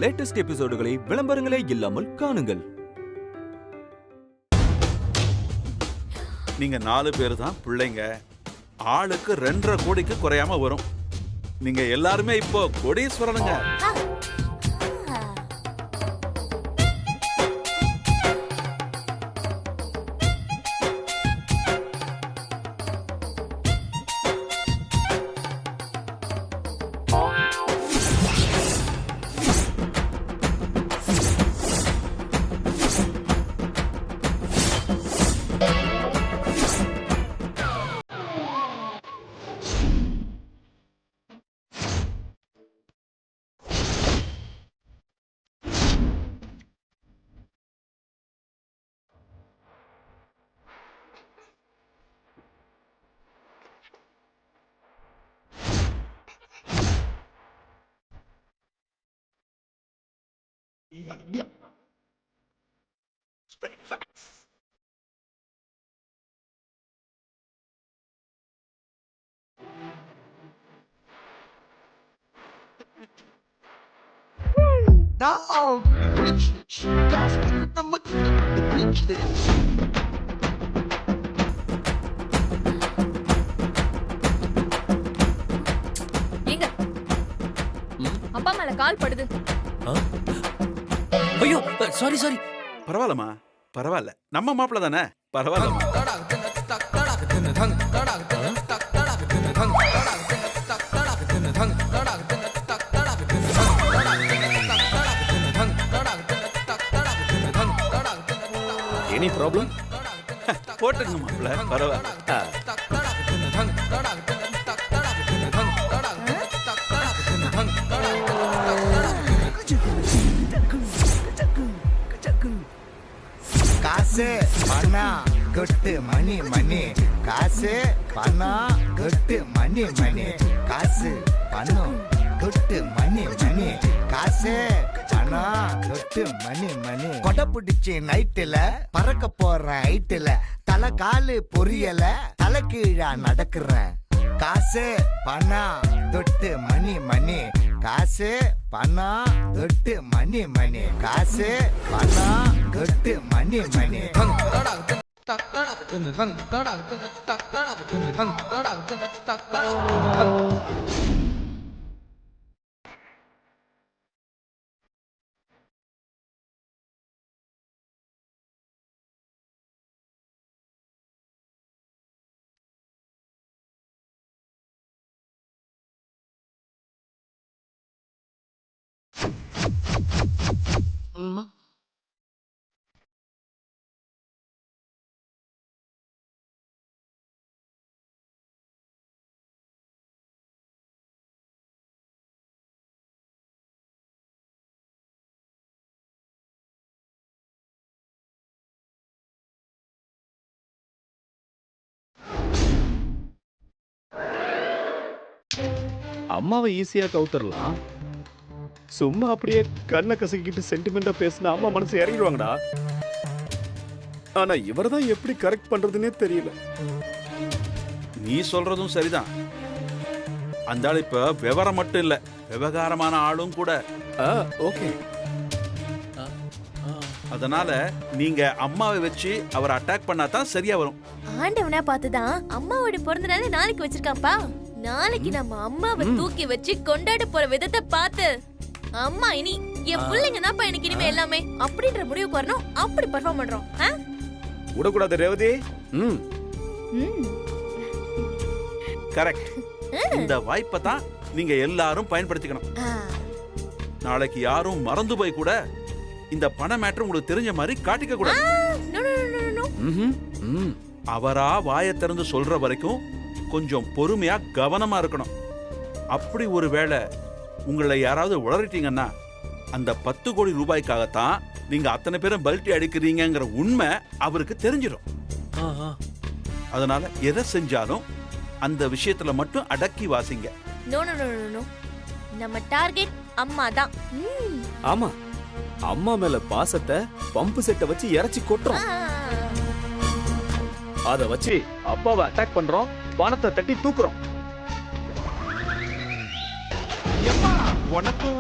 Latest எபிசோடுகளை விளம்பரங்களே இல்லாமல் காணுங்கள். நீங்க 4 பேர் தான் பிள்ளைங்க. ஆளுக்கு 2.5 கோடிக்கு குறையாம வரும். நீங்க எல்லாருமே இப்போ கோடீஸ்வரனுங்க. அப்பா மேல கால் படுது. ஐயோ சாரி சாரி. பரவாயில்லம்மா, பரவாயில்ல. நம்ம மாப்பிள்ள தானே, பரவாயில்லம்மா. Any problem? போட்டுங்க மாப்பிள்ள, பரவாயில்ல. காசு பணம் கொட்டு மணி மணி, காசு பணம் கொட்டு மணி மணி, காசு பணம் கொட்டு மணி மணி, காசு பணம் கொட்டு மணி மணி. கொடை பிடிச்சி நைட்டுல பறக்க போற ஹைட்டுல, தலை காலு பொரியல தலை கீழா நடக்கிறேன். காசு பணம் தொட்டு மணி மணி, காசு பணம் தொட்டு மணி மணி, காசு பணம் தொட்டு மணி மணி. அம்மாவை ஈஸியா கவுத்தரலாம். சும்மா அப்படியே கண்ணை கசக்கிட்டு சென்டிமெண்டா பேசினா அம்மா மனசு இறங்கிடுவாங்கடா. ஆனா இவர்தான் எப்படி கரெக்ட் பண்றதுன்னே தெரியல. நீ சொல்றதும் சரிதான். அந்த ஆள் இப்ப விவரம் மட்டும் இல்ல, விவகாரமான ஆளும் கூட. ஓகே. அதனால நீங்க அம்மாவை வச்சு அவரை அட்டாக் பண்ணாதான் சரியா வரும். ஆண்டவனா பார்த்துதான் அம்மாவோட பிறந்த நாள் நாளைக்கு வச்சிருக்காப்பா. நாளைக்கு நம்ம அம்மாவை தூக்கி வச்சு கொண்டாட போற விதத்தை பார்த்து அம்மா இனி என் பிள்ளைங்க தான் எனக்கு இனிமே எல்லாமே அப்படின்ற முடிவுக்கு வரணும். அப்படி பெர்ஃபார்ம் பண்றோம். விடக்கூடாது ரேவதி. கரெக்ட். இந்த வாய்ப்பை தான் நீங்க எல்லாரும் பயன்படுத்திக்கணும். நாளைக்கு யாரும் மறந்து போய் கூட இந்த பண மேட்டர் உங்களுக்கு தெரிஞ்ச மாதிரி காட்டிக்க கூடாது. அவரா வாயை திறந்து சொல்ற வரைக்கும் கொஞ்சம் பொறுமையா கவனமா இருக்கணும். அப்படி ஒரு வேளை உங்களை யாராவது உளறிட்டீங்கன்னா அந்த 10 கோடி ரூபாய்க்காகத்தான் நீங்க அத்தனை பேரும் பல்ட்டி அடிக்கிறீங்கிற உண்மை அவருக்கு தெரிஞ்சிடும். அதனால எதை செஞ்சாலும் அந்த விஷயத்துல மட்டும் அடக்கி வாசிங்க. நம்ம டார்கெட் அம்மா தான். ஆமா, அம்மா மேல பாசத்தை பம்பு செட்டை வச்சு இறச்சி கொட்டுறோம். அத வச்சு அப்பாவை அட்டாக் பண்றோம், பணத்தை தட்டி தூக்குறோம். உனக்கும்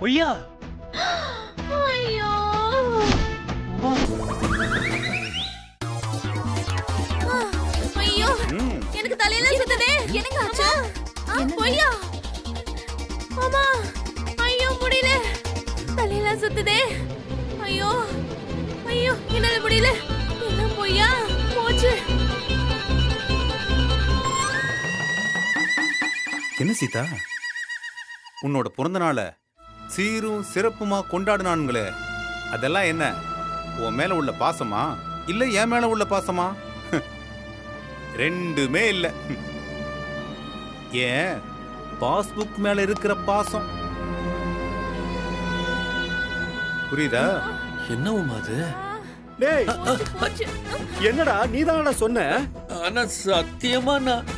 பொய்யா? ஐயோ ஐயோ எனக்கு தலையெல்லாம் சுத்துதே. எனக்கு ஆச்சா? பொய்யா? அம்மா ஐயோ முடியல, தலையெல்லாம் சுத்துதே. ஐயோ ஐயோ என்னால முடியல. எல்லாம் பொய்யா போச்சு. என்ன சீதா, உன்னோட பிறந்த நாள சீரும் சிறப்புமா கொண்டாடுனானுங்களே, அதெல்லாம் என்ன உன் மேல உள்ள பாசமா இல்ல என் மேல உள்ள பாசமா? ரெண்டுமே இல்ல. ஏன் பாஸ்புக் மேல இருக்கிற பாசம் புரியுதா? என்ன உமா அது? டேய் போச்சு. என்னடா நீதானடா சொன்ன? ஆனா சத்தியமா நான்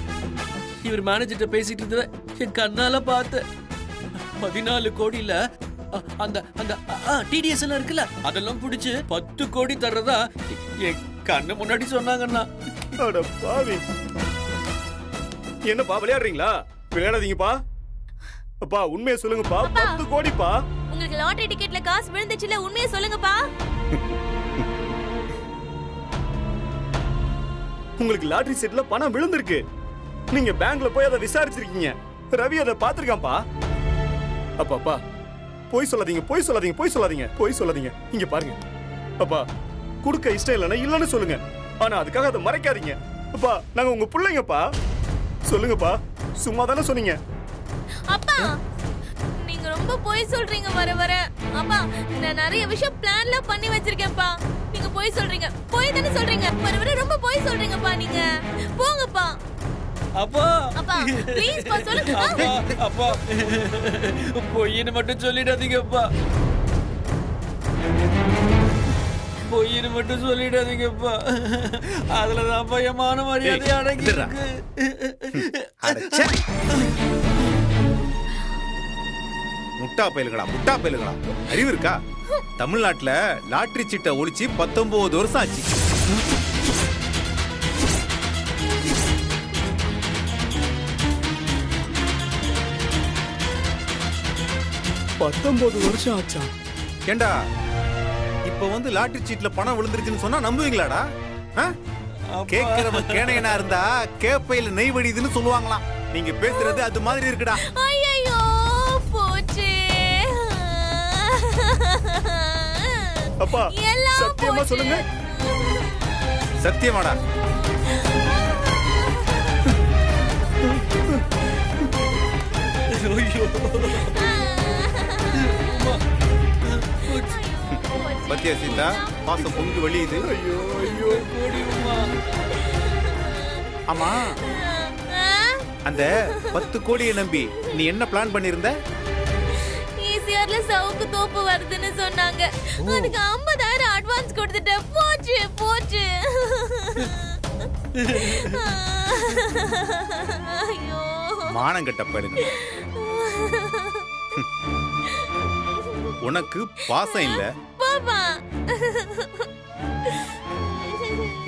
இவர் மேனேஜர்கிட்ட பேசிட்டு இருந்தத என் கண்ணால பார்த்தேன். 14 கோடியில அந்த அந்த டிடிஎஸ் எல்லாம் இருக்குல்ல, அதெல்லாம் பிடிச்சு 10 கோடி தர்றதா என் கண்ணு முன்னாடி சொன்னாங்கண்ணா. அட பாவி, என்னப்பா விளையாடுறீங்களா? விளையாடாதீங்கப்பா. அப்பா உண்மையை சொல்லுங்கப்பா. 10 கோடிப்பா. உங்களுக்கு லாட்டரி டிக்கெட்ல காசு விழுந்துச்சுல, உண்மையை சொல்லுங்கப்பா. உங்களுக்கு லாட்டரி செட்ல பணம் விழுந்திருக்கு. நீங்க பேங்க்ல போய் அதை விசாரிச்சிருக்கீங்க. ரவி அதை பாத்துருக்கான்ப்பா. அப்பா போய் சொல்லாதீங்க, போய் சொல்லாதீங்க, போய் சொல்லாதீங்க, போய் சொல்லாதீங்க. இங்க பாருங்க அப்பா, குடுக்க இஷ்டம் இல்லைன்னா இல்லன்னு சொல்லுங்க. ஆனா அதுக்காக அதை மறைக்காதீங்க. அப்பா நாங்க உங்க பிள்ளைங்கப்பா. சொல்லுங்கப்பா, சும்மா தானே சொன்னீங்க. அப்பா நீங்க ரொம்ப போய் சொல்றீங்க வர வர. அப்பா நான் நிறைய விஷயம் பிளான்லாம் பண்ணி வச்சிருக்கேன்ப்பா. நீங்க போய் சொல்றீங்க, போய் தானே சொல்றீங்க. வர வர ரொம்ப போய் சொல்றீங்கப்பா. நீங்க போங்கப்பா. அப்பா அப்பா ப்ளீஸ் பா சொல்லுங்க. அப்பா அப்பா பொய்ன்னு மட்டும் சொல்லிடாதீங்கப்பா. பொய்ன்னு மட்டும் சொல்லிடாதீங்கப்பா. அதுலதான் பயமான மரியாதை அடங்கி இருக்கு. முட்டா பயலுகளா, முட்டா பயலுகளா, அறிவு இருக்கா? தமிழ்நாட்டுல லாட்டரி சீட்டை ஒழிச்சு 19 வருஷம் ஆச்சு. 19 வருஷம் ஆச்சா? ஏண்டா இப்ப வந்து லாட்டரி சீட்ல பணம் விழுந்துருச்சுன்னு சொன்னா நம்புவீங்களாடா? கேட்கிறவன் கேனையனா இருந்தா கேப்பையில நெய் வடிதுன்னு சொல்லுவாங்களாம். நீங்க பேசுறது அது மாதிரி இருக்குடா. ஐயோ போச்சு. அப்பா சத்தியமா சொல்லுங்க. சத்தியமாடா? பத்தியா சீதா, பாசம் பொங்கி வழியுது. ஐயோ ஐயோ ஆமா, அந்த 10 கோடியை நம்பி நீ என்ன பிளான் பண்ணிருந்த? ஈசிஆர்ல சவுக்கு தோப்பு வருதுன்னு சொன்னாங்க. அதுக்கு 50,000 அட்வான்ஸ் கொடுத்துட்டேன். போச்சு போச்சு. ஐயோ மானங்கட்ட படுங்க. உனக்கு பாசம் இல்ல, பாப்பா.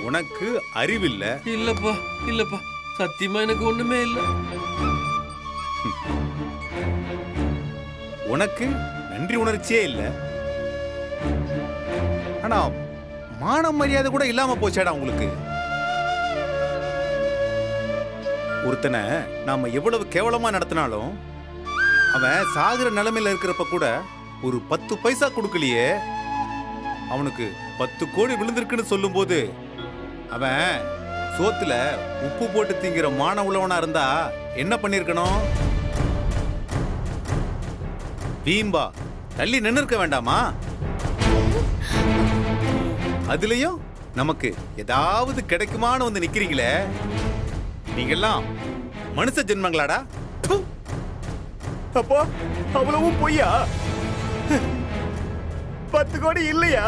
உனக்கு அறிவில்ல. இல்லப்பா இல்லப்பா, சத்தியமா எனக்கு ஒண்ணுமே இல்ல. உனக்கு நன்றி உணர்ச்சியே இல்ல. ஆனா மான மரியாதை கூட இல்லாம போச்சேடா உங்களுக்கு. ஒருத்தனை நாம எவ்வளவு கேவலமா நடத்தினாலும் அவன் சாகுற நிலைமையில இருக்கிறப்ப கூட ஒரு 10 பைசா கொடுக்கலையே. அவனுக்கு 10 கோடி விழுந்திருக்குன்னு சொல்லும் போது அவன் சோத்துல உப்பு போட்டு திங்கிற மான உள்ளவனா இருந்தா என்ன பண்ணிருக்கணும்? வீம்பா தள்ளி நின்னு இருக்க வேண்டாமா? அதுலயும் நமக்கு ஏதாவது கிடைக்குமான்னு வந்து நிக்கிறீங்களே, நீங்கெல்லாம் மனுஷ ஜென்மங்களாடா? அப்போ அவ்வளவும் பொய்யா? 10 கோடி இல்லையா?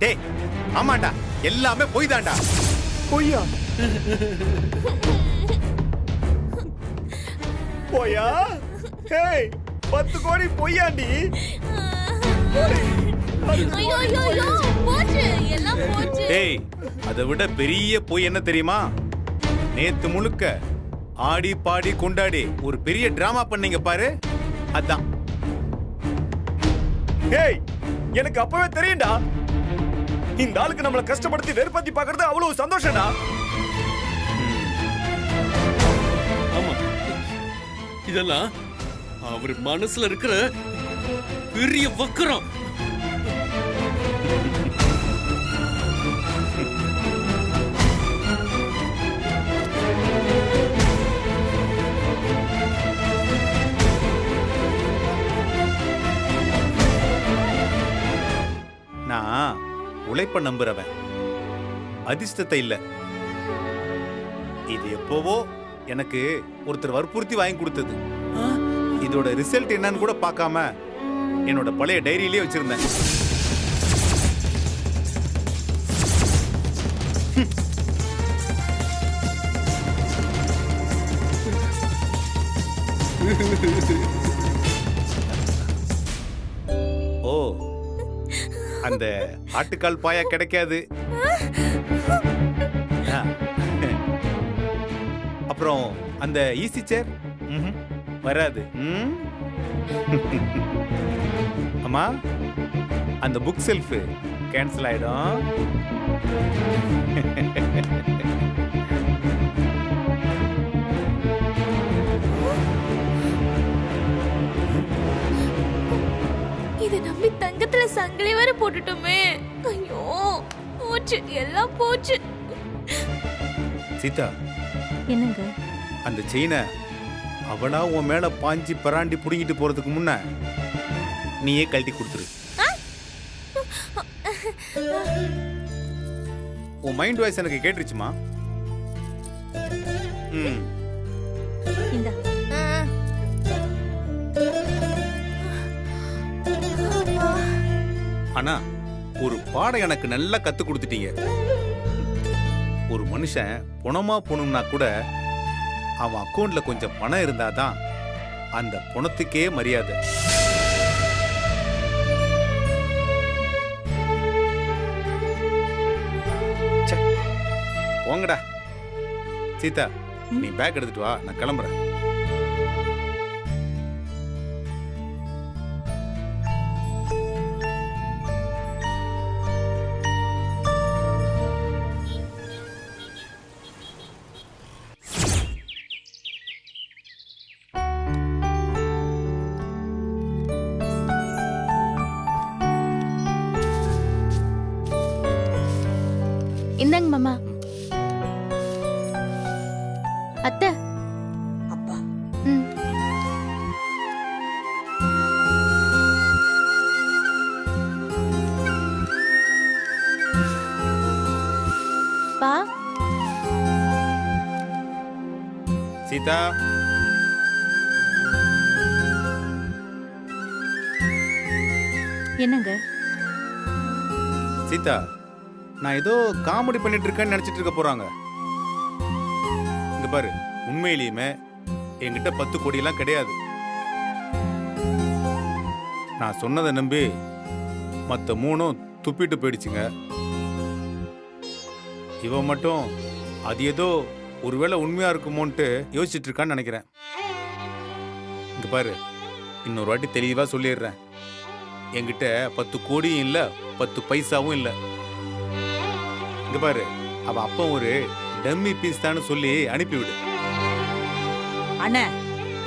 டேய் ஆமாண்டா, எல்லாமே பொய் தான்டா. பொய்யா? பொய்யா? ஹேய், 10 கோடி பொய்யாண்டி? ஐயோ ஐயோ ஐயோ போச்சு, எல்லாம் போச்சு. டேய், அதை விட பெரிய பொய் என்ன தெரியுமா? நேத்து முழுக்க ஆடி பாடி கொண்டாடி ஒரு பெரிய டிராமா பண்ணீங்க பாரு, அதான். ஹேய், எனக்கு அப்பவே தெரியும்டா. இந்த ஆளுக்கு நம்மள கஷ்டப்படுத்தி வெறுப்பத்தி பார்க்கிறது அவ்வளவு சந்தோஷம்டா. ஆமா, இதெல்லாம் அவர் மனசுல இருக்கிற பெரிய வக்கரம். நான் உழைப்ப நம்புறவன், அதிர்ஷ்டத்தை இல்ல. இது எப்போவோ எனக்கு ஒருத்தர் வற்புறுத்தி வாங்கி கொடுத்தது. இதோட ரிசல்ட் என்னன்னு கூட பார்க்காம என்னோட பழைய டைரியிலே வச்சிருந்தேன். ஓ, அந்த ஆட்டுக்கால் பாயா கிடைக்காது. அப்புறம் அந்த ஈஸி சேர் வராது. அம்மா, அந்த புக் செல்ஃப் கேன்சல் ஆயிடும். இத நம்பி தங்கத்துல சங்கிலி வேற போட்டுட்டோமே. ஐயோ போச்சு, எல்லாம் போச்சு. சீதா, என்னங்க? அந்த செயினை அவனா உன் மேல பாஞ்சி பராண்டி புடுங்கிட்டு போறதுக்கு முன்ன நீயே கழட்டி கொடுத்துரு. உன் மைண்ட் வாய்ஸ் எனக்கு கேட்டுருச்சுமா. இந்த ஆனா ஒரு பாடம் எனக்கு நல்லா கத்து கொடுத்துட்டீங்க. ஒரு மனுஷன் பணமா போகணும்னா கூட அவன் அக்கௌண்ட்ல கொஞ்சம் பணம் இருந்தாதான் அந்த பணத்துக்கே மரியாதை. போங்கடா. சீதா, நீ பேக் எடுத்துட்டு வா, நான் கிளம்புறேன். இந்தாங்க மாமா. அத்தை. அப்பா. பா. சீதா, என்னங்க? சீதா, நான் ஏதோ காமெடி பண்ணிட்டு இருக்கேன்னு நினைச்சிட்டு இருக்க போறாங்க. இங்க பாரு, உண்மையிலேயுமே என்கிட்ட 10 கோடி எல்லாம் கிடையாது. நான் சொன்னதை நம்பி மத்த 3 துப்பிட்டு போயிடுச்சுங்க. இவன் மட்டும் அது ஏதோ ஒருவேளை உண்மையா இருக்குமோன்ட்டு யோசிச்சுட்டு இருக்கான்னு நினைக்கிறேன். இங்க பாரு, இன்னொரு வாட்டி தெளிவா சொல்லிடுறேன். என்கிட்ட 10 கோடியும் இல்ல, 10 பைசாவும் இல்ல. இங்க பாரு, அவ அப்ப ஒரு டம்மி பீஸ் தான் சொல்லி அனுப்பிவிடு. அண்ணா,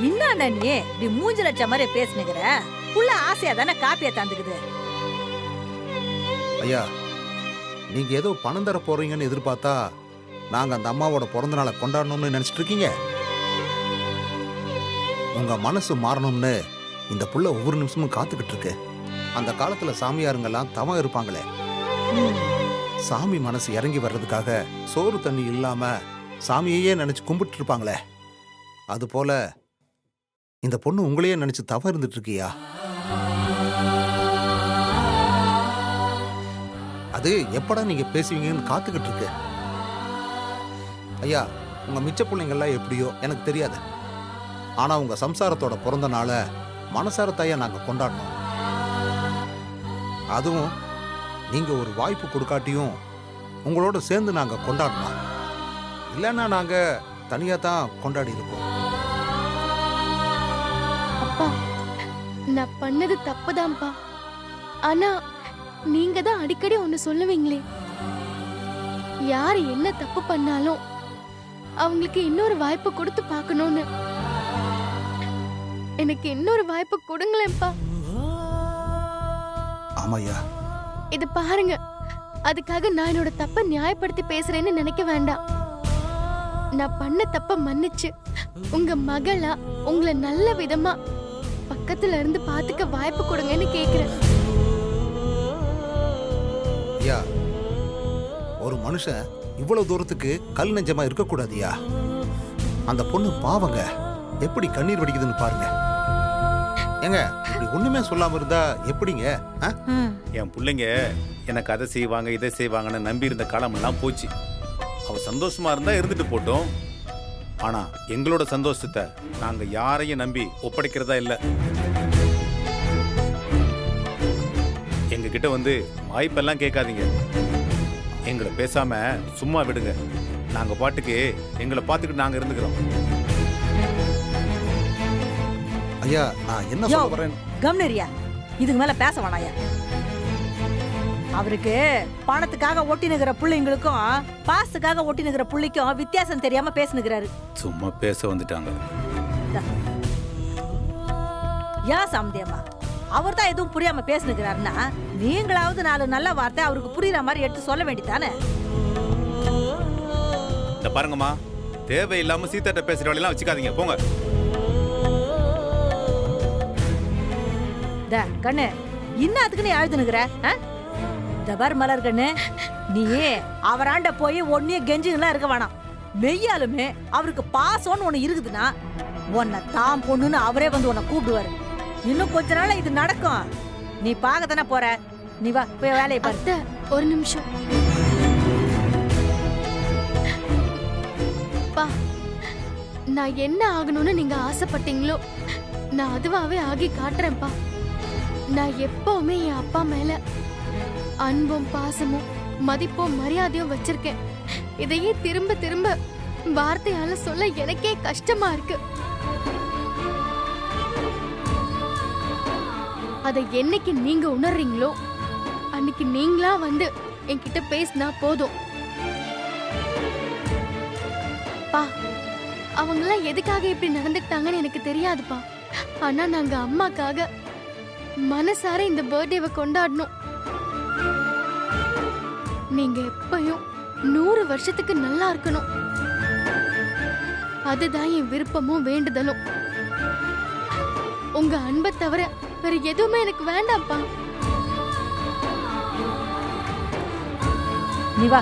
என்ன நீ இப்படி மூஞ்சி லட்ச மாதிரி பேசுனுங்கிற? புள்ள ஆசையா தானே காப்பியை தந்துக்குது. ஐயா, நீங்க ஏதோ பணம் தர போறீங்கன்னு எதிர்பார்த்தா நாங்க அந்த அம்மாவோட பிறந்த நாளை கொண்டாடணும்னு நினைச்சிட்டு இருக்கீங்க. உங்க மனசு மாறணும்னு இந்த புள்ள ஒவ்வொரு நிமிஷமும் காத்துக்கிட்டு இருக்கு. அந்த காலத்துல சாமியாருங்கெல்லாம் தவம் இருப்பாங்களே, சாமி மனசு இறங்கி வர்றதுக்காக சோறு தண்ணி இல்லாம சாமியையே நினைச்சு கும்பிட்டு இருப்பாங்களே, அது போல இந்த பொண்ணு உங்களையே நினைச்சு தவ இருந்துட்டு இருக்கியா? அது எப்படா நீங்க பேசுவீங்கன்னு காத்துக்கிட்டு இருக்கு. ஐயா, உங்க மிச்ச பிள்ளைங்கள்லாம் எப்படியோ எனக்கு தெரியாது. ஆனா உங்க சம்சாரத்தோட பிறந்த நாள மனசார தாயா நாங்க கொண்டாடணும். அதுவும் நீங்க ஒரு வாய்ப்பு கொடுக்காட்டியும் உங்களோட சேர்ந்து நாங்க கொண்டாடணும். இல்லைன்னா நாங்க தனியா தான் கொண்டாடி இருப்போம். அப்பா, நான் பண்ணது தப்புதான்ப்பா. ஆனா நீங்க தான் அடிக்கடி ஒண்ணு சொல்லுவீங்களே, யார் என்ன தப்பு பண்ணாலும் அவங்களுக்கு இன்னொரு வாய்ப்பு கொடுத்து பார்க்கணும்னு. எனக்கு இன்னொரு வாய்ப்பு கொடுங்களேன்ப்பா. ஆமாய்யா. இது பாருங்க, அதுக்காக நான் என்னோட தப்ப நியாயப்படுத்தி பேசுறேன்னு நினைக்க வேண்டாம். நான் பண்ண தப்ப மன்னிச்சு உங்க மகளா உங்களை நல்ல விதமா பக்கத்துல இருந்து பாத்துக்க வாய்ப்பு கொடுங்கன்னு கேக்குறேன். ஐயா, ஒரு மனுஷன் இவ்வளவு தூரத்துக்கு கல் நெஞ்சமா இருக்கக்கூடாதியா. அந்த பொண்ணு பாவங்க, எப்படி கண்ணீர் வடிக்குதுன்னு பாருங்க. ஏங்க, இப்படி ஒண்ணுமே சொல்லாம இருந்தா எப்படிங்க? என் பிள்ளைங்க எனக்கு அதை செய்வாங்க இதை செய்வாங்கன்னு நம்பி இருந்த காலமெல்லாம் போச்சு. அவ சந்தோஷமா இருந்தா இருந்துட்டு போட்டோம். ஆனா எங்களோட சந்தோஷத்தை நாங்க யாரையும் நம்பி ஒப்படைக்கிறதா இல்ல. எங்க கிட்ட வந்து வாய்ப்பெல்லாம் கேட்காதீங்க. எங்களை பேசாம சும்மா விடுங்க. நாங்க பாட்டுக்கு எங்களை பார்த்துக்கிட்டு நாங்க இருந்துக்கிறோம். ஐயா, நான் என்ன சொல்ல வரேன்? கம்னரியா, இதுக்கு மேல பேச வேணாயா. அவருக்கு பணத்துக்காக ஒட்டினுகிற பிள்ளைங்களுக்கும் பாசத்துக்காக ஒட்டினுகிற பிள்ளைக்கும் வித்தியாசம் தெரியாம பேசினுக்கிறாரு. சும்மா பேச வந்துட்டாங்க. ஏன் சம்பந்தியம்மா, அவர் தான் எதுவும் புரியாம பேசினுக்கிறாருன்னா நீங்களாவது 4 நல்ல வார்த்தை அவருக்கு புரியுற மாதிரி எடுத்து சொல்ல வேண்டியதானே. இந்த பாருங்கம்மா, தேவையில்லாம சீத்தாட்ட பேசுற வழியெல்லாம் வச்சுக்காதீங்க, போங்க. கண்ணு, இன்னும் அதுக்கு நீ அழுதுனுக்குற? தபார் மலர் கண்ணு, நீ அவராண்ட போய் ஒன்னே கெஞ்சுலாம் இருக்க வேணாம். மெய்யாலுமே அவருக்கு பாசம்னு ஒண்ணு இருக்குதுன்னா உன்னை தான் பொண்ணுன்னு அவரே வந்து உன்னை கூப்பிடுவாரு. இன்னும் கொஞ்ச நாள் இது நடக்கும். நீ பார்க்கத்தானே போற. நீ வா, போய் வேலையை பார்த்து. ஒரு நிமிஷம் பா, நான் என்ன ஆகணும்னு நீங்க ஆசைப்பட்டீங்களோ நான் அதுவாவே ஆகி காட்டுறேன்ப்பா. நான் எப்பவுமே என் அப்பா மேல அன்பும் பாசமும் மதிப்பும் மரியாதையும் வச்சிருக்கேன். இதையே திரும்ப திரும்ப வார்த்தையால சொல்ல எனக்கே கஷ்டமா இருக்கு. அதை என்னைக்கு நீங்க உணர்றீங்களோ அன்னைக்கு நீங்களா வந்து என்கிட்ட பேசினா போதும். பா, அவங்களாம் எதுக்காக இப்படி நடந்துக்கிட்டாங்கன்னு எனக்கு தெரியாதுப்பா. ஆனா நாங்க அம்மாக்காக மனசார இந்த பர்த்டேவை கொண்டாடணும். நீங்க எப்பயும் 100 வருஷத்துக்கு நல்லா இருக்கணும். அதுதான் என் விருப்பமும் வேண்டுதலும். உங்க அன்பை தவிர வேற எதுவுமே எனக்கு வேண்டாம்ப்பா. நீ வா.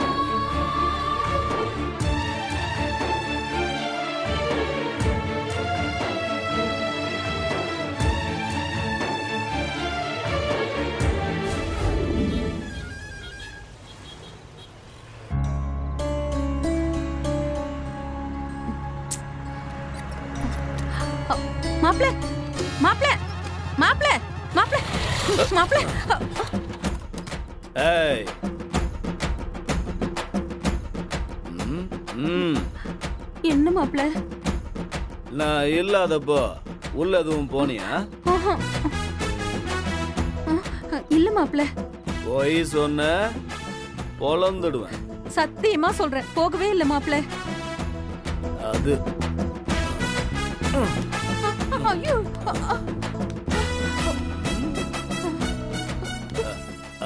மாப்ள மாப்ள மாப்ள மாப்ள மாப்ள. ஏய், என்ன மாப்ள? நான் இல்லாதப்போ உள்ள எதுவும் போனியா? இல்ல மாப்ள. போய் சொன்ன பொலந்துடுவேன். சத்தியமா சொல்றேன், போகவே இல்ல மாப்ள. அது ஐயோ,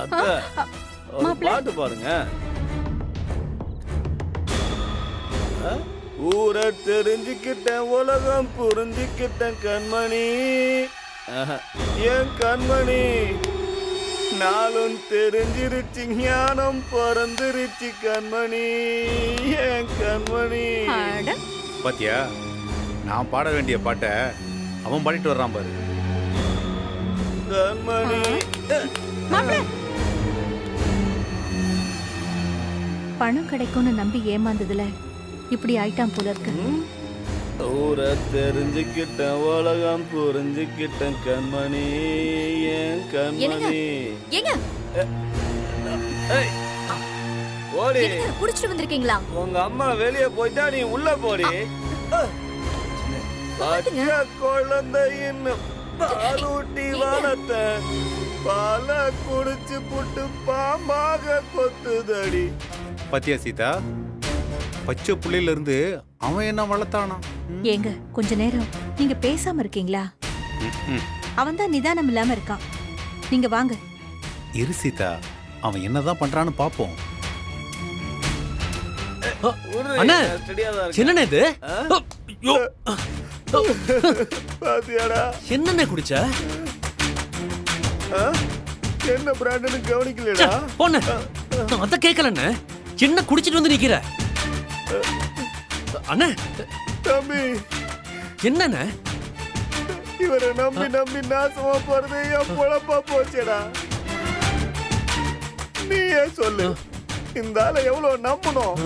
அத்தை, ஒரு பாட்டு பாருங்க. ஊரை தெரிஞ்சுக்கிட்டேன், உலகம் புரிஞ்சுக்கிட்டேன் கண்மணி, என் கண்மணி, நாளும் தெரிஞ்சிருச்சு ஞானம் பிறந்துருச்சு கண்மணி என் கண்மணி. பாத்தியா, நான் பாட வேண்டிய பாட்டை அவன் பாடிட்டு வர்றான் பாரு. கண்மணி பணம் கிடைக்கும்னு நம்பி ஏமாந்ததுல இப்படி ஆயிட்டான் போல இருக்கு. ஊரை தெரிஞ்சுக்கிட்டேன், உலகம் புரிஞ்சுக்கிட்டேன் கண்மணி என் கண்மணி. ஏங்க ஓடி குடிச்சிட்டு வந்திருக்கீங்களா? உங்க அம்மா வெளியே போயிட்டா நீ உள்ள போடி. பச்சை குழந்தை இன்னும் பாலூட்டி வளர்த்த பால குடிச்சு புட்டு பாம்பாக கொத்துதடி. பாத்தியா சீதா, பச்சை புள்ளையில இருந்து அவன் என்ன வளர்த்தானா? ஏங்க கொஞ்ச நேரம் நீங்க பேசாம இருக்கீங்களா? அவன் தான் நிதானம் இல்லாம இருக்கான். நீங்க வாங்க. இரு சீதா, அவன் என்னதான் பண்றான்னு பாப்போம். அண்ணா, என்னண்ணே இது? ஐயோ, பாத்தியாடா என்னண்ணே குடிச்ச? என்ன பிராண்டுன்னு கவனிக்கலடா. போன அத கேட்கலண்ணே, என்ன குடிச்சிட்டு வந்து நிக்கிற? அண்ணா தம்பி, என்னண்ணே? இவரை நம்பி நம்பி நாசமா போறது என் பொழப்பா போச்சேடா. நீயே சொல்லு, இந்த ஆளை எவ்வளவு நம்பணும்?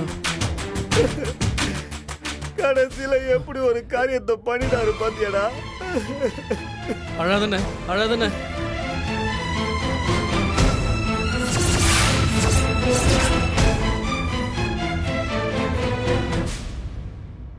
கடைசியில எப்படி ஒரு காரியத்தை பண்ணிட்டாரு பாத்தியாடா. அழாதண்ணே, அழாதண்ணே.